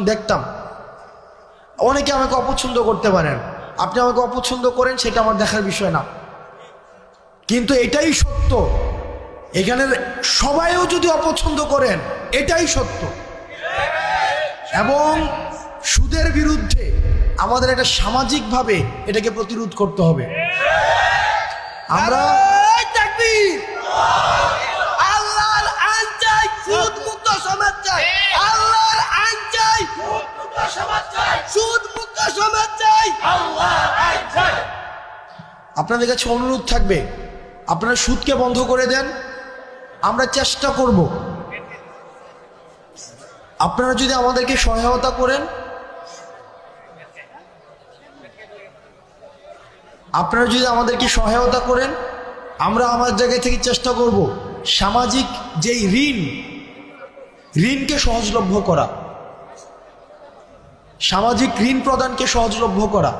দেখতাম অনেকে আমাকে অপছন্দ করতে পারেন, আপনি আমাকে অপছন্দ করেন, সেটা আমার দেখার বিষয় না, কিন্তু এটাই সত্য, এখানের সবাইও যদি অপছন্দ করেন এটাই সত্য। এবং সুদের বিরুদ্ধে আমাদের একটা সামাজিকভাবে এটাকে প্রতিরোধ করতে হবে। আমরা আল্লাহর আইন চাই, সুদ মুক্ত সমাজ চাই। আল্লাহর আইন চাই, সুদ মুক্ত সমাজ চাই। সুদ মুক্ত সমাজ চাই। আল্লাহর আইন চাই। আপনাদের কাছে অনুরোধ থাকবে, আপনারা সুদকে বন্ধ করে দেন, আমরা চেষ্টা করব। আপনারা যদি আমাদেরকে সহায়তা করেন, আমরা আমার জায়গা থেকে চেষ্টা করব সামাজিক যেই ঋণকে সহজলভ্য করা, সামাজিক ঋণ প্রদানকে সহজলভ্য করা।